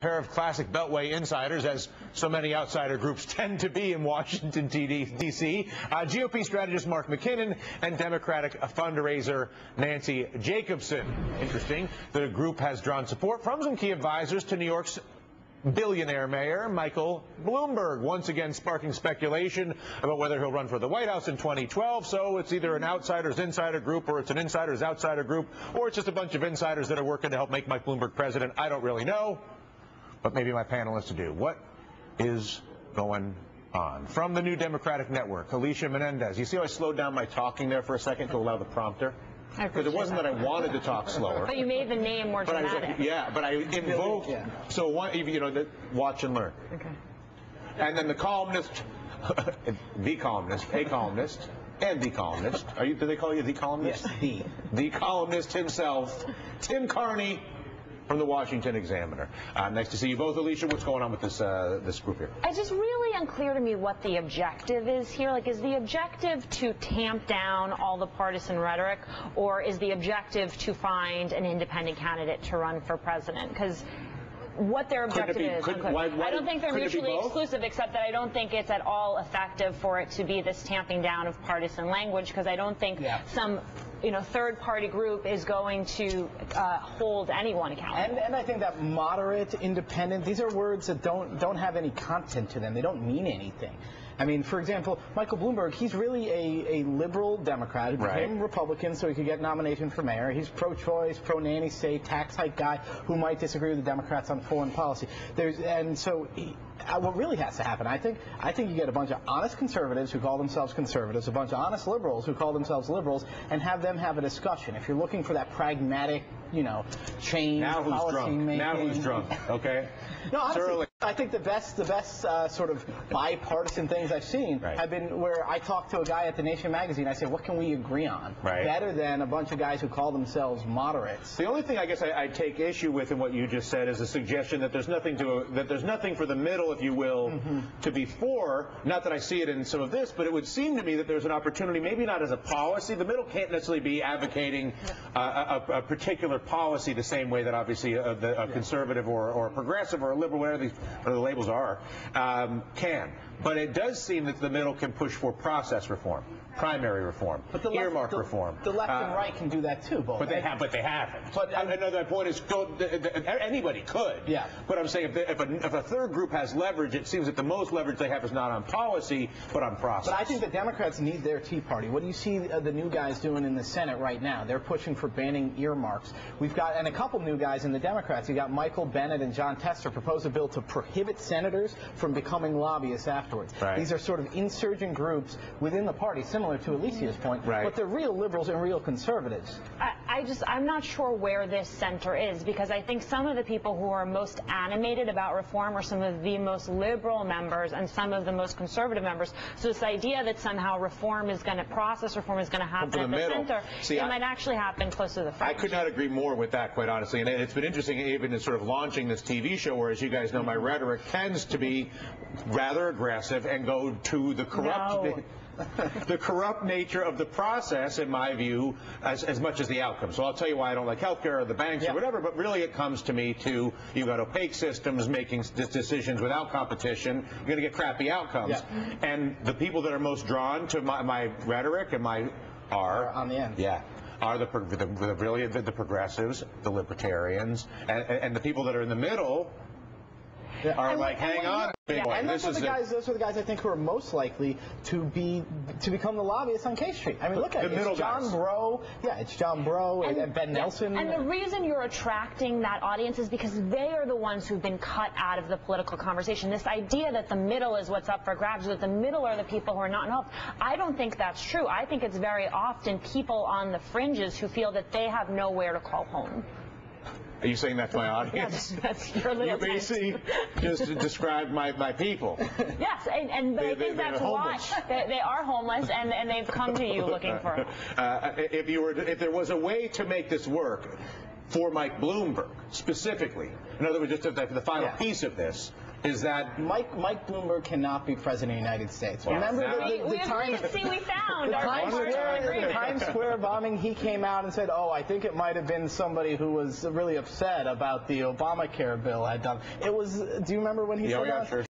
Pair of classic Beltway insiders, as so many outsider groups tend to be in Washington, D.C. GOP strategist Mark McKinnon and Democratic fundraiser Nancy Jacobson. Interesting. The group has drawn support from some key advisors to New York's billionaire mayor Michael Bloomberg, once again sparking speculation about whether he'll run for the White House in 2012. So it's either an outsider's insider group, or it's an insider's outsider group, or it's just a bunch of insiders that are working to help make Mike Bloomberg president. I don't really know, but maybe my panelists do. What is going on? From the New Democratic Network, Alicia Menendez. You see how I slowed down my talking there for a second to allow the prompter? Because it wasn't that I wanted to talk slower. But you made the name more dramatic. But I invoked. Yeah. So watch and learn. Okay. And then the columnist, the columnist, a columnist, and the columnist. Do they call you the columnist? Yes, the columnist himself, Tim Carney, from the Washington Examiner. Nice to see you both. Alicia, what's going on with this group here? It's just really unclear to me what the objective is here. Like, is the objective to tamp down all the partisan rhetoric, or is the objective to find an independent candidate to run for president? Because what their objective is. I don't think they're mutually exclusive, except that I don't think it's at all effective for it to be this tamping down of partisan language, because I don't think some third-party group is going to hold anyone accountable. And I think that moderate, independent, these are words that don't have any content to them. They don't mean anything. I mean, for example, Michael Bloomberg, he's really a liberal Democrat. He became Republican so he could get nomination for mayor. He's pro-choice, pro-nanny state, tax hike guy who might disagree with the Democrats on foreign policy. What really has to happen, I think you get a bunch of honest conservatives who call themselves conservatives, a bunch of honest liberals who call themselves liberals, and have them have a discussion. If you're looking for that pragmatic, change, policy making. Now who's drunk? Okay. No, honestly, I think the best sort of bipartisan things I've seen have been where I talked to a guy at The Nation magazine. I said, what can we agree on? Better than a bunch of guys who call themselves moderates. The only thing I guess I take issue with in what you just said is a suggestion that there's nothing for the middle, if you will, to be for. Not that I see it in some of this, but it would seem to me that there's an opportunity, maybe not as a policy. The middle can't necessarily be advocating a particular policy the same way that obviously a conservative or a progressive or a liberal, whatever the labels are, can. But it does seem that the middle can push for process reform, primary reform, earmark reform. The left and right can do that too, both. But they haven't. But another point is, anybody could. Yeah. But I'm saying if a third group has leverage, it seems that the most leverage they have is not on policy, but on process. But I think the Democrats need their Tea Party. What do you see the new guys doing in the Senate right now? They're pushing for banning earmarks. We've got, and a couple new guys in the Democrats. You got Michael Bennet and John Tester propose a bill to prohibit senators from becoming lobbyists afterwards. These are sort of insurgent groups within the party, similar to Alicia's point, but they're real liberals and real conservatives. I'm not sure where this center is, because I think some of the people who are most animated about reform are some of the most liberal members and some of the most conservative members. So this idea that somehow process reform is going to happen at the center, it might actually happen close to the front. I could not agree more with that, quite honestly. And it's been interesting, even in sort of launching this TV show, where, as you guys know, my rhetoric tends to be rather aggressive and go to the corrupt. The corrupt nature of the process, in my view, as much as the outcome. So I'll tell you why I don't like healthcare or the banks or whatever, but really it comes to me to, you've got opaque systems making decisions without competition. You're going to get crappy outcomes. And the people that are most drawn to my rhetoric and are on the end. Are the progressives, the libertarians, and the people that are in the middle are like, hang on. And those are the guys I think who are most likely to become the lobbyists on K Street. I mean, look at it. It's John Breaux. Yeah, it's John Breaux and Ben Nelson. And the reason you're attracting that audience is because they are the ones who've been cut out of the political conversation. This idea that the middle is what's up for grabs, that the middle are the people who are not involved, I don't think that's true. I think it's very often people on the fringes who feel that they have nowhere to call home. Are you saying that's my audience? That's your little You basically just described my people. Yes, and I think that's why they are homeless, and they've come to you looking for help. If there was a way to make this work for Mike Bloomberg specifically, in other words, just the final piece of this, is that Mike Bloomberg cannot be president of the United States. Remember we found the Times Square bombing? He came out and said, "Oh, I think it might have been somebody who was really upset about the Obamacare bill had done." It was. Do you remember when he said that? Sure.